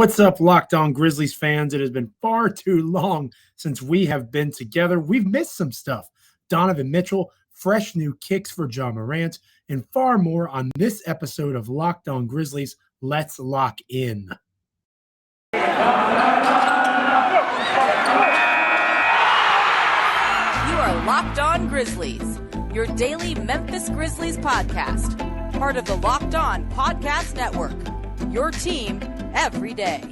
What's up, Locked On Grizzlies fans? It has been far too long since we have been together. We've missed some stuff. Donovan Mitchell, fresh new kicks for Ja Morant, and far more on this episode of Locked On Grizzlies. Let's lock in. You are Locked On Grizzlies, your daily Memphis Grizzlies podcast, part of the Locked On Podcast Network, your team every day.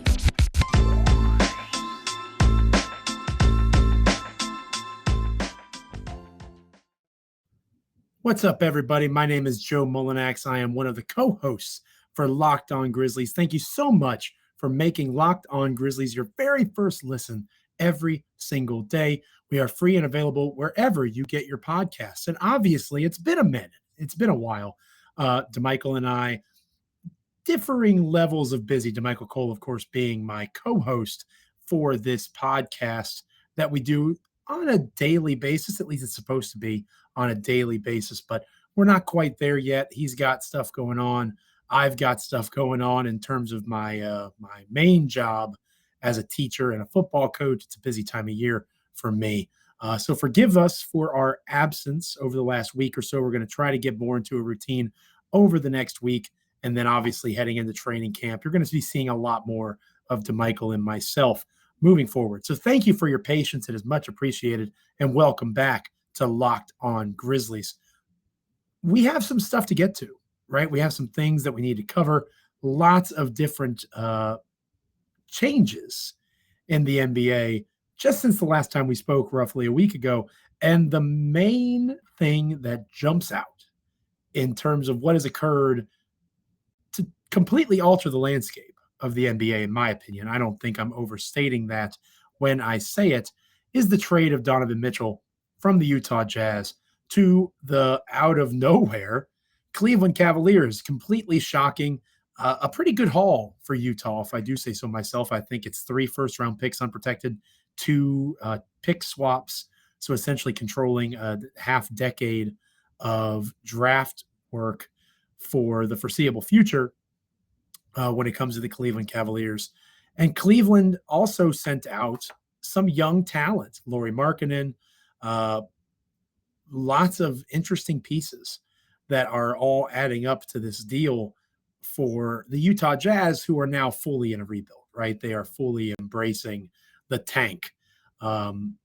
What's up, everybody? My name is Joe Mullinax. I am one of the co-hosts for Locked On Grizzlies. Thank you so much for making Locked On Grizzlies your very first listen every single day. We are free and available wherever you get your podcasts. And obviously, it's been a minute. It's been a while. DeMichael and I, differing levels of busy. DeMichael Cole, of course, being my co-host for this podcast that we do on a daily basis. At least it's supposed to be on a daily basis, but we're not quite there yet. He's got stuff going on. I've got stuff going on in terms of my my main job as a teacher and a football coach. It's a busy time of year for me. So forgive us for our absence over the last week or so. We're going to try to get more into a routine over the next week. And then obviously heading into training camp, you're going to be seeing a lot more of DeMichael and myself moving forward. So thank you for your patience. It is much appreciated. And welcome back to Locked On Grizzlies. We have some stuff to get to, right? We have some things that we need to cover. Lots of different changes in the NBA just since the last time we spoke roughly a week ago. And the main thing that jumps out in terms of what has occurred to completely alter the landscape of the NBA, in my opinion, I don't think I'm overstating that when I say it, is the trade of Donovan Mitchell from the Utah Jazz to the out of nowhere Cleveland Cavaliers. Completely shocking. A pretty good haul for Utah, if I do say so myself. I think it's 3 first-round picks unprotected, 2 pick swaps, so essentially controlling a half-decade of draft work for the foreseeable future when it comes to the Cleveland Cavaliers. And Cleveland also sent out some young talent, Lauri Markkanen, lots of interesting pieces that are all adding up to this deal for the Utah Jazz, who are now fully in a rebuild, right? They are fully embracing the tank,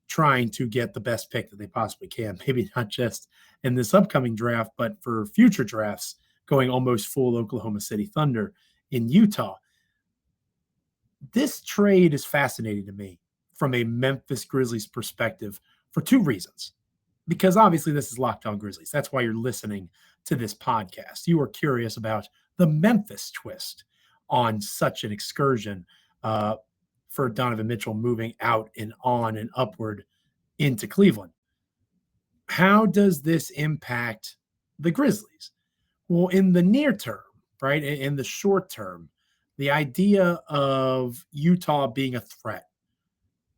trying to get the best pick that they possibly can, maybe not just in this upcoming draft, but for future drafts, going almost full Oklahoma City Thunder in Utah. This trade is fascinating to me from a Memphis Grizzlies perspective for 2 reasons. Because obviously this is Locked On Grizzlies. That's why you're listening to this podcast. You are curious about the Memphis twist on such an excursion for Donovan Mitchell moving out and on and upward into Cleveland. How does this impact the Grizzlies? Well, in the near term, right, in the short term, the idea of Utah being a threat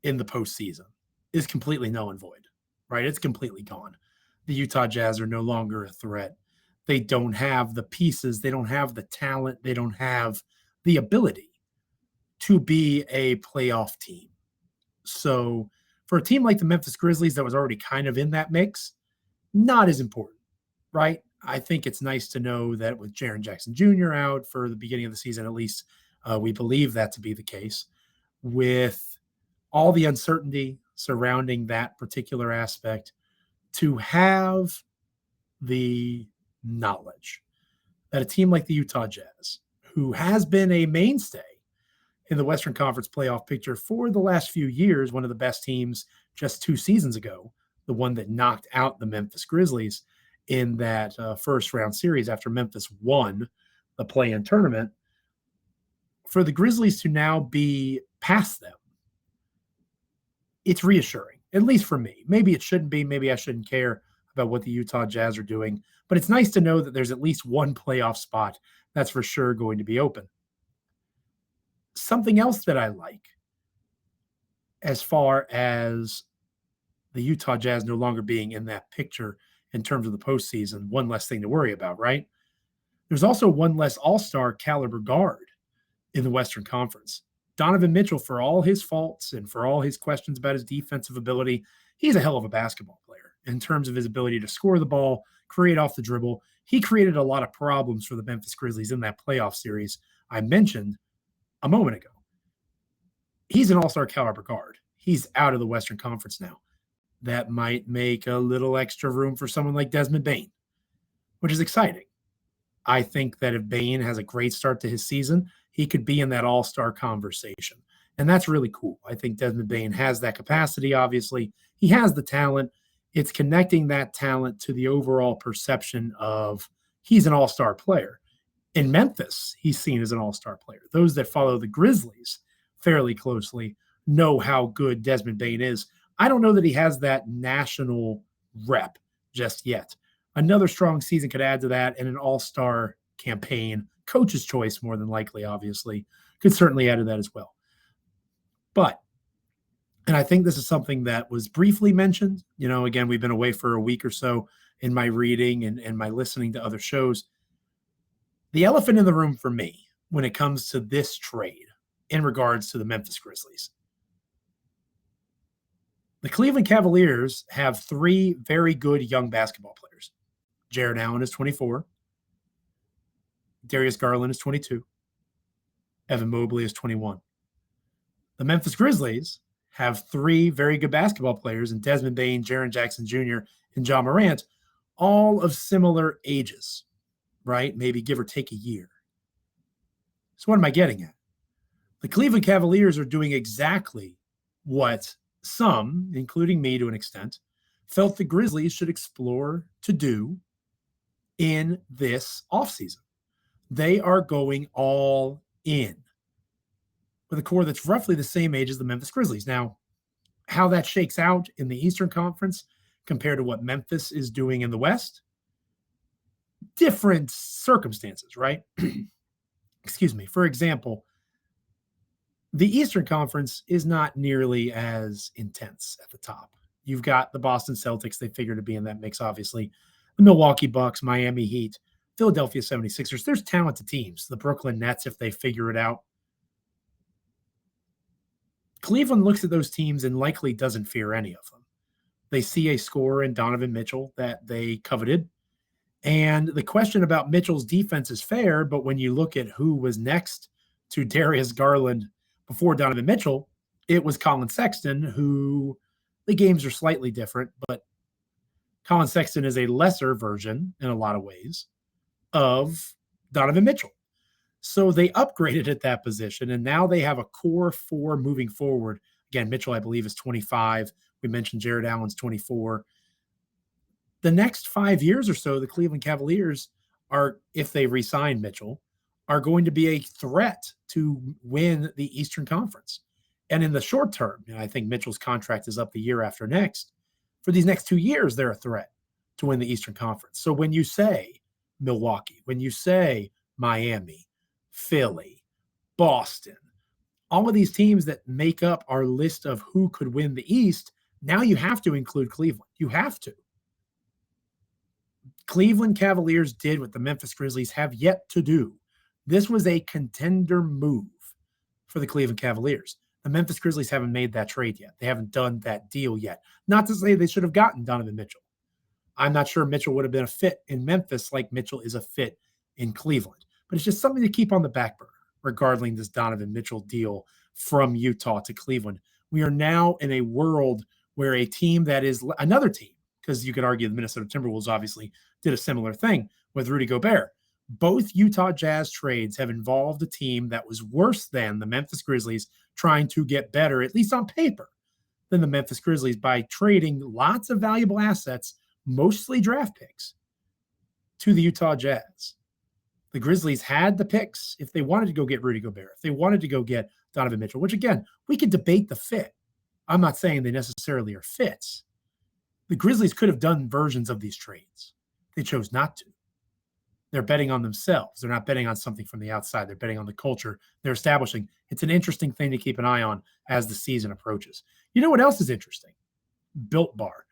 in the postseason is completely null and void, right? It's completely gone. The Utah Jazz are no longer a threat. They don't have the pieces. They don't have the talent. They don't have the ability to be a playoff team. So for a team like the Memphis Grizzlies that was already kind of in that mix, not as important, right? I think it's nice to know that with Jaren Jackson Jr. out for the beginning of the season, at least we believe that to be the case. With all the uncertainty surrounding that particular aspect, to have the knowledge that a team like the Utah Jazz, who has been a mainstay in the Western Conference playoff picture for the last few years, one of the best teams just 2 seasons ago, the one that knocked out the Memphis Grizzlies in that first round series after Memphis won the play-in tournament, for the Grizzlies to now be past them, it's reassuring, at least for me. Maybe it shouldn't be. Maybe I shouldn't care about what the Utah Jazz are doing, but it's nice to know that there's at least one playoff spot that's for sure going to be open. Something else that I like as far as the Utah Jazz no longer being in that picture in terms of the postseason, one less thing to worry about, right? There's also one less all-star caliber guard in the Western Conference. Donovan Mitchell, for all his faults and for all his questions about his defensive ability, he's a hell of a basketball player in terms of his ability to score the ball, create off the dribble. He created a lot of problems for the Memphis Grizzlies in that playoff series I mentioned a moment ago. He's an all-star caliber guard. He's out of the Western Conference now. That might make a little extra room for someone like Desmond Bane, which is exciting. I think that if Bane has a great start to his season, he could be in that all-star conversation. And that's really cool. I think Desmond Bane has that capacity, obviously. He has the talent. It's connecting that talent to the overall perception of he's an all-star player. In Memphis, he's seen as an all-star player. Those that follow the Grizzlies fairly closely know how good Desmond Bane is. I don't know that he has that national rep just yet. Another strong season could add to that, and an all-star campaign, coach's choice more than likely, obviously, could certainly add to that as well. But, and I think this is something that was briefly mentioned, again, we've been away for a week or so in my reading and my listening to other shows. The elephant in the room for me when it comes to this trade in regards to the Memphis Grizzlies. The Cleveland Cavaliers have 3 very good young basketball players. Jarrett Allen is 24. Darius Garland is 22. Evan Mobley is 21. The Memphis Grizzlies have 3 very good basketball players in Desmond Bane, Jaren Jackson Jr., and Ja Morant, all of similar ages, right? Maybe give or take a year. So what am I getting at? The Cleveland Cavaliers are doing exactly what some, including me to an extent, felt the Grizzlies should explore to do in this offseason. They are going all in with a core that's roughly the same age as the Memphis Grizzlies. Now, how that shakes out in the Eastern Conference compared to what Memphis is doing in the West, different circumstances, right? Excuse me. For example, the Eastern Conference is not nearly as intense at the top. You've got the Boston Celtics. They figure to be in that mix, obviously. The Milwaukee Bucks, Miami Heat, Philadelphia 76ers. There's talented teams. The Brooklyn Nets, if they figure it out. Cleveland looks at those teams and likely doesn't fear any of them. They see a scorer in Donovan Mitchell that they coveted. And the question about Mitchell's defense is fair, but when you look at who was next to Darius Garland before Donovan Mitchell, it was Colin Sexton, who the games are slightly different, but Colin Sexton is a lesser version in a lot of ways of Donovan Mitchell. So they upgraded at that position, and now they have a core 4 moving forward. Again, Mitchell, I believe, is 25. We mentioned Jarrett Allen's 24. The next 5 years or so, the Cleveland Cavaliers are, if they re-sign Mitchell, are going to be a threat to win the Eastern Conference. And in the short term, and I think Mitchell's contract is up the year after next, for these next 2 years, they're a threat to win the Eastern Conference. So when you say Milwaukee, when you say Miami, Philly, Boston, all of these teams that make up our list of who could win the East, now you have to include Cleveland. You have to. Cleveland Cavaliers did what the Memphis Grizzlies have yet to do. This was a contender move for the Cleveland Cavaliers. The Memphis Grizzlies haven't made that trade yet. They haven't done that deal yet. Not to say they should have gotten Donovan Mitchell. I'm not sure Mitchell would have been a fit in Memphis like Mitchell is a fit in Cleveland. But it's just something to keep on the back burner regarding this Donovan Mitchell deal from Utah to Cleveland. We are now in a world where a team that is another team, because you could argue the Minnesota Timberwolves obviously did a similar thing with Rudy Gobert. Both Utah Jazz trades have involved a team that was worse than the Memphis Grizzlies trying to get better, at least on paper, than the Memphis Grizzlies by trading lots of valuable assets, mostly draft picks, to the Utah Jazz. The Grizzlies had the picks if they wanted to go get Rudy Gobert, if they wanted to go get Donovan Mitchell, which, again, we could debate the fit. I'm not saying they necessarily are fits. The Grizzlies could have done versions of these trades. They chose not to. They're betting on themselves. They're not betting on something from the outside. They're betting on the culture they're establishing. It's an interesting thing to keep an eye on as the season approaches. You know what else is interesting? Built Bar.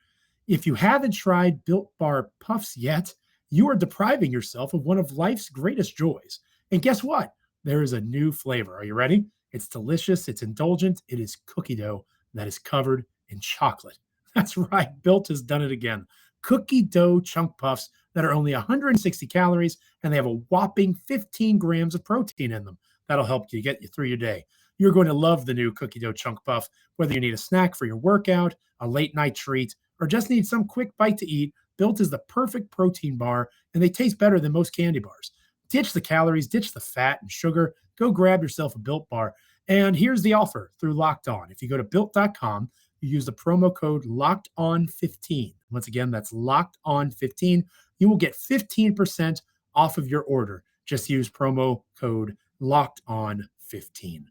If you haven't tried Built Bar Puffs yet, you are depriving yourself of one of life's greatest joys. And guess what? There is a new flavor. Are you ready? It's delicious. It's indulgent. It is cookie dough that is covered in chocolate. That's right. Built has done it again. Cookie dough chunk puffs that are only 160 calories, and they have a whopping 15 grams of protein in them. That'll help you get you through your day. You're going to love the new cookie dough chunk puff, whether you need a snack for your workout, a late night treat, or just need some quick bite to eat. Built is the perfect protein bar, and they taste better than most candy bars. Ditch the calories, ditch the fat and sugar. Go grab yourself a Built bar. And here's the offer through Locked On. If you go to Built.com, you use the promo code LOCKEDON15. Once again, that's LOCKEDON15. You will get 15% off of your order. Just use promo code LOCKEDON15.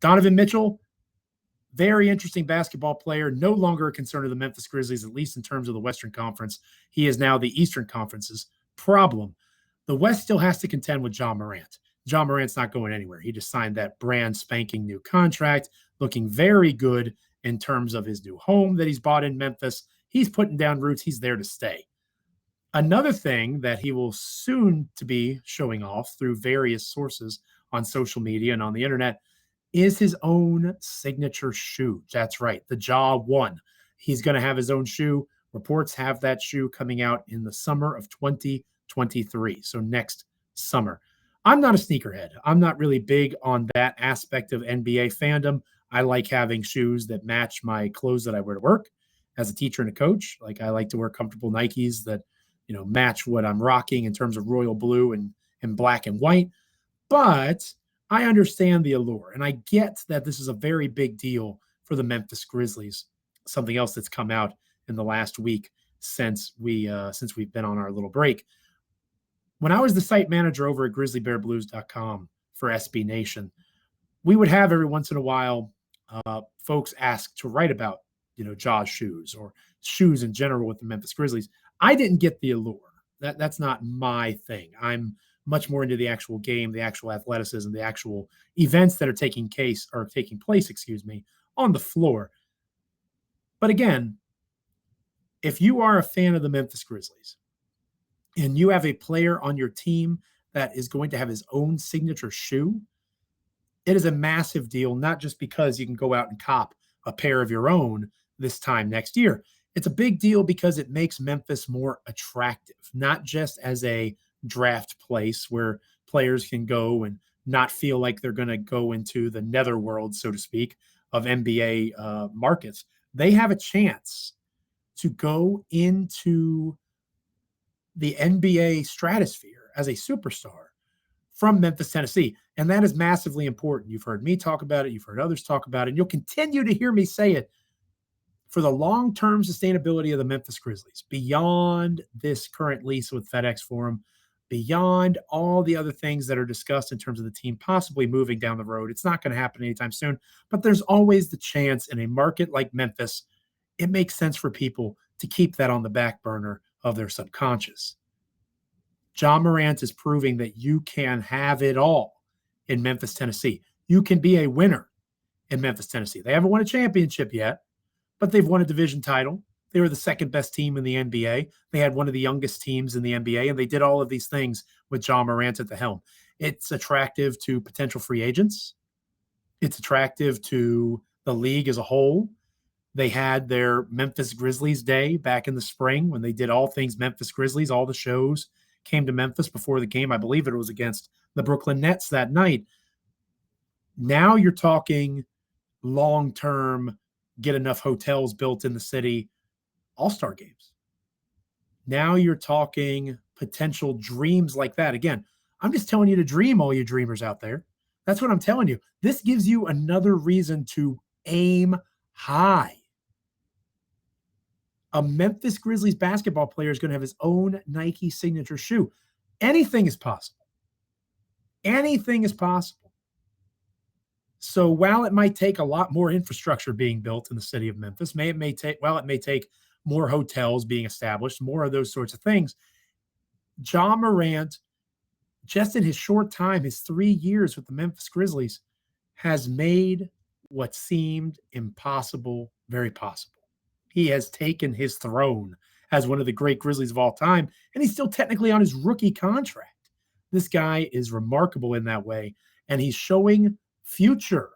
Donovan Mitchell, very interesting basketball player, no longer a concern of the Memphis Grizzlies, at least in terms of the Western Conference. He is now the Eastern Conference's problem. The West still has to contend with Ja Morant. Ja Morant's not going anywhere. He just signed that brand spanking new contract, looking very good in terms of his new home that he's bought in Memphis. He's putting down roots. He's there to stay. Another thing that he will soon to be showing off through various sources on social media and on the internet is his own signature shoe. That's right, the Ja 1. He's going to have his own shoe. Reports have that shoe coming out in the summer of 2023, so next summer. I'm not a sneakerhead. I'm not really big on that aspect of NBA fandom. I like having shoes that match my clothes that I wear to work. As a teacher and a coach, like I like to wear comfortable Nikes that, match what I'm rocking in terms of royal blue and black and white. But I understand the allure, and I get that this is a very big deal for the Memphis Grizzlies. Something else that's come out in the last week since we've been on our little break. When I was the site manager over at grizzlybearblues.com for SB Nation, we would have every once in a while folks ask to write about, Ja's shoes or shoes in general with the Memphis Grizzlies. I didn't get the allure. That's not my thing. I'm much more into the actual game, the actual athleticism, the actual events that are taking place, on the floor. But again, if you are a fan of the Memphis Grizzlies and you have a player on your team that is going to have his own signature shoe, it is a massive deal, not just because you can go out and cop a pair of your own this time next year. It's a big deal because it makes Memphis more attractive, not just as a draft place where players can go and not feel like they're going to go into the netherworld, so to speak, of NBA markets. They have a chance to go into the NBA stratosphere as a superstar from Memphis, Tennessee. And that is massively important. You've heard me talk about it. You've heard others talk about it. And you'll continue to hear me say it for the long-term sustainability of the Memphis Grizzlies, beyond this current lease with FedEx Forum, beyond all the other things that are discussed in terms of the team possibly moving down the road. It's not going to happen anytime soon, but there's always the chance in a market like Memphis. It makes sense for people to keep that on the back burner of their subconscious. Ja Morant is proving that you can have it all in Memphis, Tennessee. You can be a winner in Memphis, Tennessee. They haven't won a championship yet, but they've won a division title. They were the second best team in the NBA. They had one of the youngest teams in the NBA, and they did all of these things with Ja Morant at the helm. It's attractive to potential free agents. It's attractive to the league as a whole. They had their Memphis Grizzlies Day back in the spring when they did all things Memphis Grizzlies. All the shows came to Memphis before the game. I believe it was against the Brooklyn Nets that night. Now you're talking long-term, get enough hotels built in the city, all-star games. Now you're talking potential dreams like that. Again, I'm just telling you to dream, all you dreamers out there. That's what I'm telling you. This gives you another reason to aim high. A Memphis Grizzlies basketball player is going to have his own Nike signature shoe. Anything is possible. Anything is possible. So while it might take a lot more infrastructure being built in the city of Memphis, it may take more hotels being established, more of those sorts of things. Ja Morant, just in his short time, his 3 years with the Memphis Grizzlies, has made what seemed impossible very possible. He has taken his throne as one of the great Grizzlies of all time, and he's still technically on his rookie contract. This guy is remarkable in that way, and he's showing future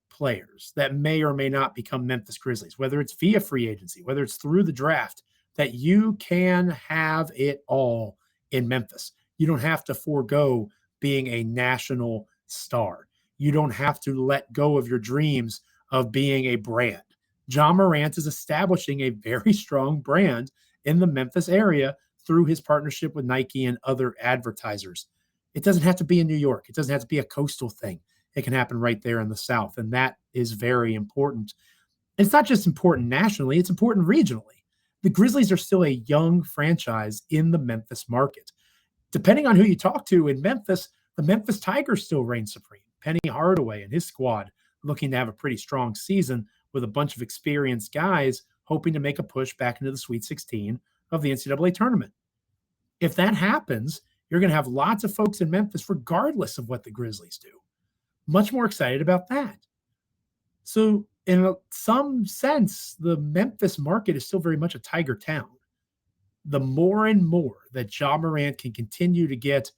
players that may or may not become Memphis Grizzlies, whether it's via free agency, whether it's through the draft, that you can have it all in Memphis. You don't have to forego being a national star. You don't have to let go of your dreams of being a brand. Ja Morant is establishing a very strong brand in the Memphis area through his partnership with Nike and other advertisers. It doesn't have to be in New York. It doesn't have to be a coastal thing. It can happen right there in the South. And that is very important. And it's not just important nationally, it's important regionally. The Grizzlies are still a young franchise in the Memphis market. Depending on who you talk to in Memphis, the Memphis Tigers still reign supreme. Penny Hardaway and his squad looking to have a pretty strong season with a bunch of experienced guys hoping to make a push back into the Sweet 16 of the NCAA tournament. If that happens, you're going to have lots of folks in Memphis, regardless of what the Grizzlies do, much more excited about that. So in some sense, the Memphis market is still very much a Tiger town. The more and more that Ja Morant can continue to get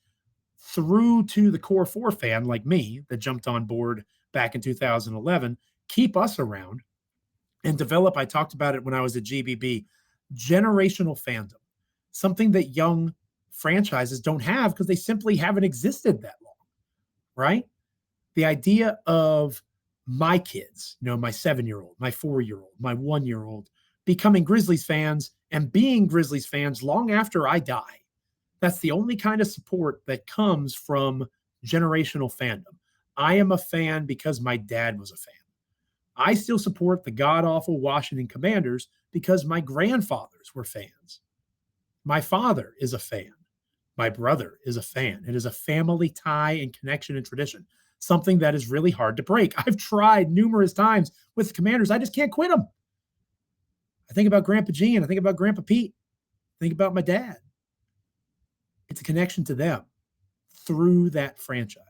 through to the core four fan like me that jumped on board back in 2011, keep us around and develop, I talked about it when I was at GBB, generational fandom, something that young franchises don't have because they simply haven't existed that long, right? The idea of my kids, my 7-year-old, my 4-year-old, my 1-year-old, becoming Grizzlies fans and being Grizzlies fans long after I die. That's the only kind of support that comes from generational fandom. I am a fan because my dad was a fan. I still support the god-awful Washington Commanders because my grandfathers were fans. My father is a fan. My brother is a fan. It is a family tie and connection and tradition, something that is really hard to break. I've tried numerous times with the Commanders. I just can't quit them. I think about Grandpa Gene. I think about Grandpa Pete. I think about my dad. It's a connection to them through that franchise.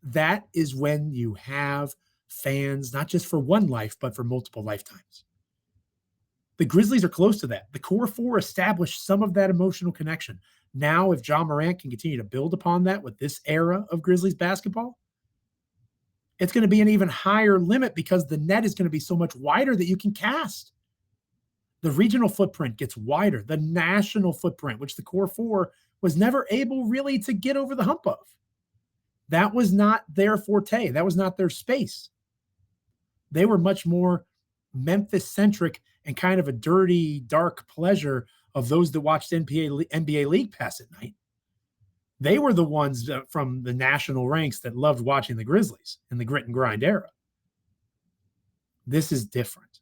That is when you have fans, not just for one life, but for multiple lifetimes. The Grizzlies are close to that. The core four established some of that emotional connection. Now, if Ja Morant can continue to build upon that with this era of Grizzlies basketball, it's going to be an even higher limit because the net is going to be so much wider that you can cast. The regional footprint gets wider. The national footprint, which the core four was never able really to get over the hump of. That was not their forte. That was not their space. They were much more Memphis-centric and kind of a dirty, dark pleasure of those that watched NBA League Pass at night. They were the ones from the national ranks that loved watching the Grizzlies in the grit and grind era. This is different.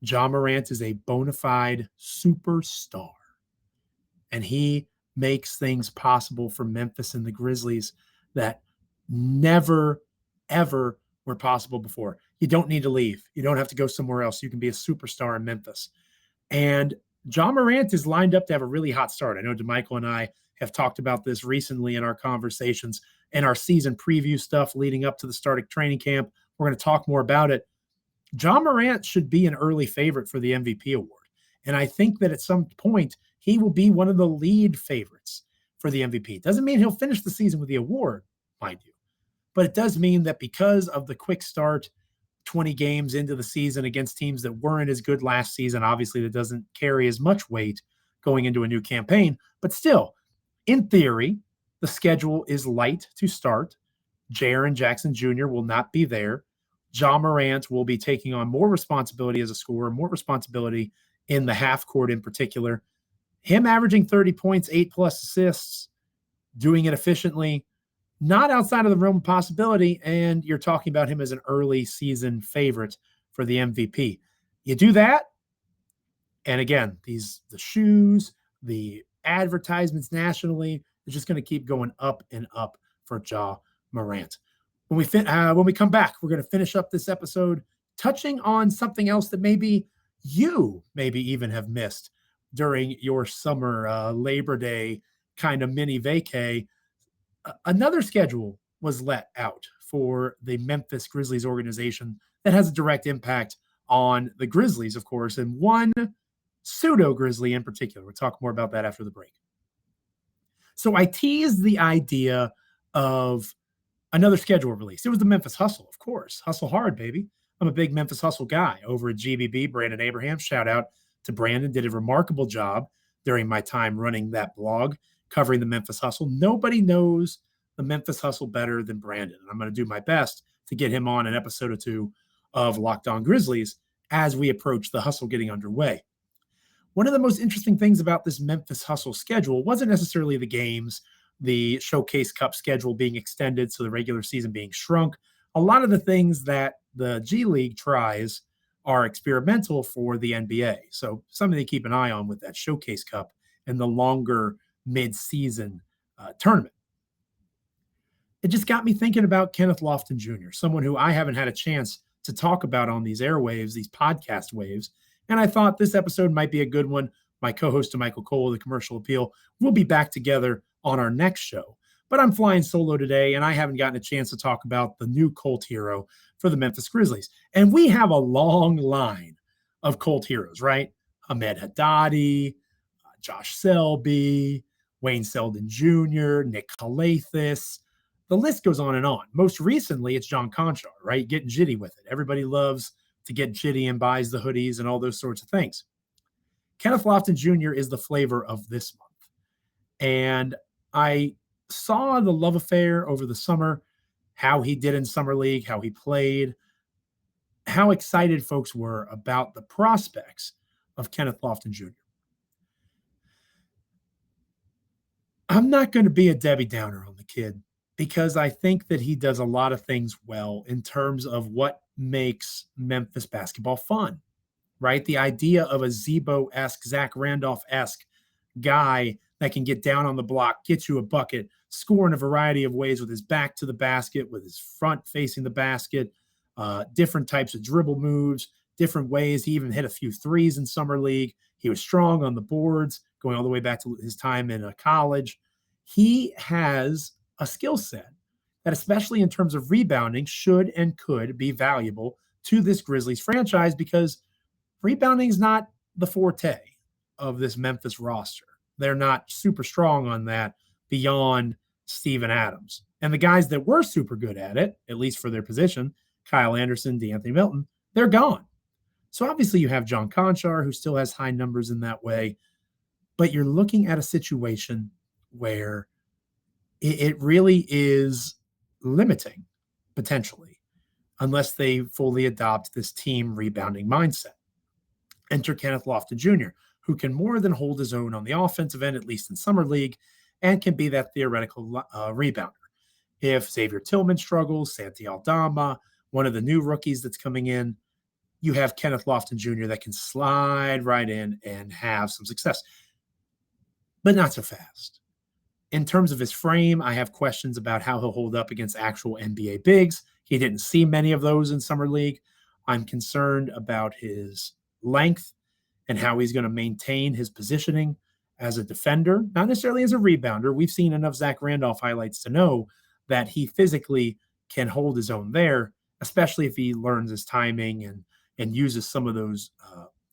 Ja Morant is a bona fide superstar, and he makes things possible for Memphis and the Grizzlies that never, ever were possible before. You don't need to leave. You don't have to go somewhere else. You can be a superstar in Memphis. And Ja Morant is lined up to have a really hot start. I know DeMichael and I have talked about this recently in our conversations and our season preview stuff leading up to the start of training camp. We're going to talk more about it. Ja Morant should be an early favorite for the MVP award. And I think that at some point, he will be one of the lead favorites for the MVP. Doesn't mean he'll finish the season with the award, mind you. But it does mean that because of the quick start, 20 games into the season against teams that weren't as good last season, obviously that doesn't carry as much weight going into a new campaign. But still, in theory, the schedule is light to start. Jaren Jackson Jr. will not be there. Ja Morant will be taking on more responsibility as a scorer, more responsibility in the half court in particular. Him averaging 30 points, 8+ assists, doing it efficiently, not outside of the realm of possibility, and you're talking about him as an early season favorite for the MVP. You do that, and again, the shoes, the advertisements nationally, they're just going to keep going up and up for Ja Morant. When we come back, we're going to finish up this episode touching on something else that maybe you even have missed during your summer Labor Day kind of mini vacay. Another schedule was let out for the Memphis Grizzlies organization that has a direct impact on the Grizzlies, of course, and one pseudo-Grizzly in particular. We'll talk more about that after the break. So I teased the idea of Another schedule release. It was the Memphis Hustle, of course. Hustle hard, baby. I'm a big Memphis Hustle guy over at GBB. Brandon Abraham, shout out to Brandon, did a remarkable job during my time running that blog, covering the Memphis Hustle. Nobody knows the Memphis Hustle better than Brandon. And I'm going to do my best to get him on an episode or two of Locked On Grizzlies as we approach the Hustle getting underway. One of the most interesting things about this Memphis Hustle schedule wasn't necessarily the games, the Showcase Cup schedule being extended, so the regular season being shrunk. A lot of the things that the G League tries are experimental for the NBA. So something to keep an eye on with that Showcase Cup and the longer mid-season tournament. It just got me thinking about Kenneth Lofton Jr., someone who I haven't had a chance to talk about on these airwaves, these podcast waves. And I thought this episode might be a good one. My co-host, Michael Cole of the Commercial Appeal, will be back together on our next show. But I'm flying solo today, and I haven't gotten a chance to talk about the new cult hero for the Memphis Grizzlies. And we have a long line of cult heroes, right? Ahmed Haddadi, Josh Selby, Wayne Selden Jr., Nick Calathis. The list goes on and on. Most recently, it's John Conchar, right? Getting jitty with it. Everybody loves to get jitty and buys the hoodies and all those sorts of things. Kenneth Lofton Jr. is the flavor of this month. And I saw the love affair over the summer, how he did in Summer League, how he played, how excited folks were about the prospects of Kenneth Lofton Jr. I'm not going to be a Debbie Downer on the kid because I think that he does a lot of things well in terms of what makes Memphis basketball fun, right? The idea of a Zebo-esque, Zach Randolph-esque guy that can get down on the block, get you a bucket, score in a variety of ways with his back to the basket, with his front facing the basket, different types of dribble moves, different ways. He even hit a few threes in Summer League. He was strong on the boards, going all the way back to his time in college. He has a skill set that, especially in terms of rebounding, should and could be valuable to this Grizzlies franchise because rebounding is not the forte of this Memphis roster. They're not super strong on that beyond Steven Adams. And the guys that were super good at it, at least for their position, Kyle Anderson, DeAnthony Melton, they're gone. So obviously you have John Conchar, who still has high numbers in that way, but you're looking at a situation where it really is limiting, potentially, unless they fully adopt this team rebounding mindset. Enter Kenneth Lofton Jr., who can more than hold his own on the offensive end, at least in Summer League, and can be that theoretical rebounder. If Xavier Tillman struggles, Santi Aldama, one of the new rookies that's coming in, you have Kenneth Lofton Jr. that can slide right in and have some success, but not so fast. In terms of his frame, I have questions about how he'll hold up against actual NBA bigs. He didn't see many of those in Summer League. I'm concerned about his length and how he's going to maintain his positioning as a defender, not necessarily as a rebounder. We've seen enough Zach Randolph highlights to know that he physically can hold his own there, especially if he learns his timing and uses some of those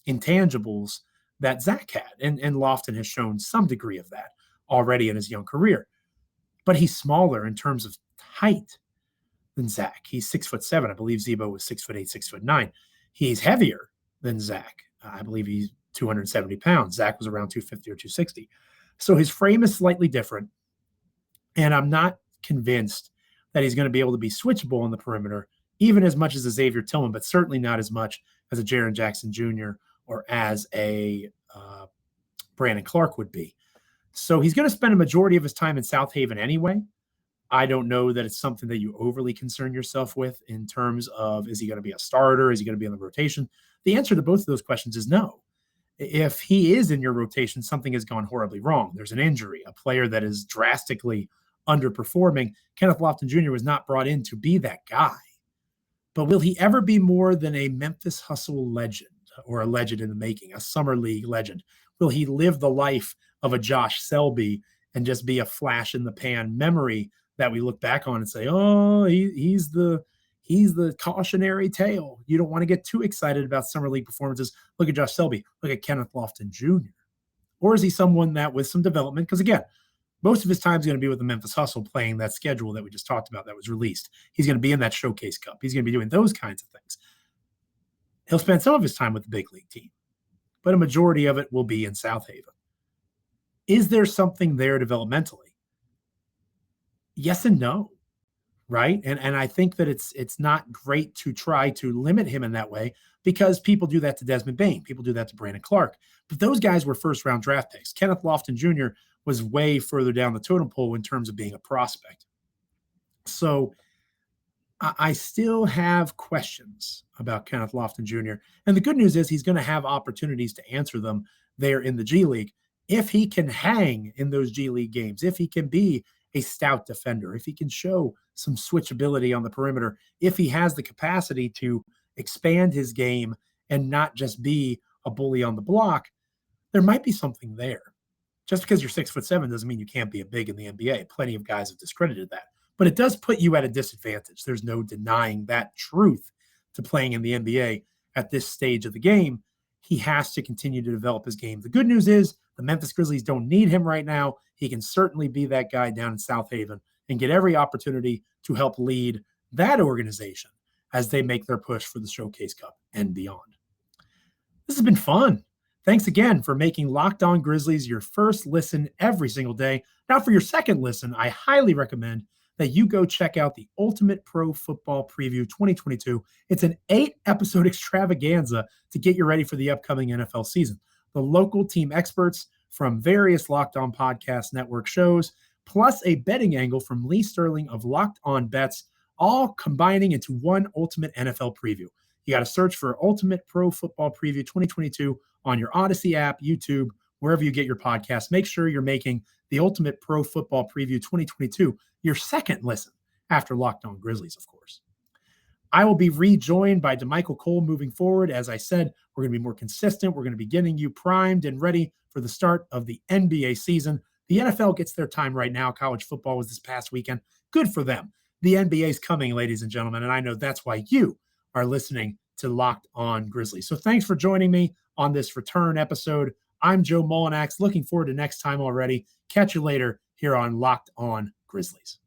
intangibles that Zach had. And Lofton has shown some degree of that already in his young career. But he's smaller in terms of height than Zach. He's 6'7". I believe Zebo was 6'8", 6'9". He's heavier than Zach. I believe he's 270 pounds. Zach was around 250 or 260. So his frame is slightly different. And I'm not convinced that he's going to be able to be switchable on the perimeter, even as much as a Xavier Tillman, but certainly not as much as a Jaren Jackson Jr. or as a Brandon Clark would be. So he's going to spend a majority of his time in South Haven anyway. I don't know that it's something that you overly concern yourself with in terms of, is he going to be a starter? Is he going to be in the rotation? The answer to both of those questions is no. If he is in your rotation, something has gone horribly wrong. There's an injury, a player that is drastically underperforming. Kenneth Lofton Jr. was not brought in to be that guy. But will he ever be more than a Memphis Hustle legend or a legend in the making, a Summer League legend? Will he live the life of a Josh Selby and just be a flash in the pan memory that we look back on and say, oh, he's the cautionary tale. You don't want to get too excited about Summer League performances. Look at Josh Selby. Look at Kenneth Lofton Jr. Or is he someone that with some development? Because again, Most of his time is going to be with the Memphis Hustle playing that schedule that we just talked about that was released. He's going to be in that Showcase Cup. He's going to be doing those kinds of things. He'll spend some of his time with the big league team, but a majority of it will be in South Haven. Is there something there developmentally? Yes and no, right? And I think that it's not great to try to limit him in that way because people do that to Desmond Bane. People do that to Brandon Clark. But those guys were first-round draft picks. Kenneth Lofton Jr. was way further down the totem pole in terms of being a prospect. So I still have questions about Kenneth Lofton Jr. And the good news is he's going to have opportunities to answer them there in the G League. If he can hang in those G League games, if he can be a stout defender, if he can show some switchability on the perimeter, if he has the capacity to expand his game and not just be a bully on the block, there might be something there. Just because you're 6'7" doesn't mean you can't be a big in the NBA. Plenty of guys have discredited that. But it does put you at a disadvantage. There's no denying that truth to playing in the NBA at this stage of the game. He has to continue to develop his game. The good news is the Memphis Grizzlies don't need him right now. He can certainly be that guy down in South Haven and get every opportunity to help lead that organization as they make their push for the Showcase Cup and beyond. This has been fun. Thanks again for making Locked On Grizzlies your first listen every single day. Now, for your second listen, I highly recommend that you go check out the Ultimate Pro Football Preview 2022. It's an 8-episode extravaganza to get you ready for the upcoming NFL season. The local team experts from various Locked On Podcast Network shows, plus a betting angle from Lee Sterling of Locked On Bets, all combining into one ultimate NFL preview. You got to search for Ultimate Pro Football Preview 2022 on your Odyssey app, YouTube, wherever you get your podcasts. Make sure you're making the Ultimate Pro Football Preview 2022 your second listen after Locked On Grizzlies, of course. I will be rejoined by DeMichael Cole moving forward. As I said, we're going to be more consistent. We're going to be getting you primed and ready for the start of the NBA season. The NFL gets their time right now. College football was this past weekend. Good for them. The NBA is coming, ladies and gentlemen, and I know that's why you are listening to Locked On Grizzlies. So thanks for joining me on this return episode. I'm Joe Mullinax. Looking forward to next time already. Catch you later here on Locked On Grizzlies.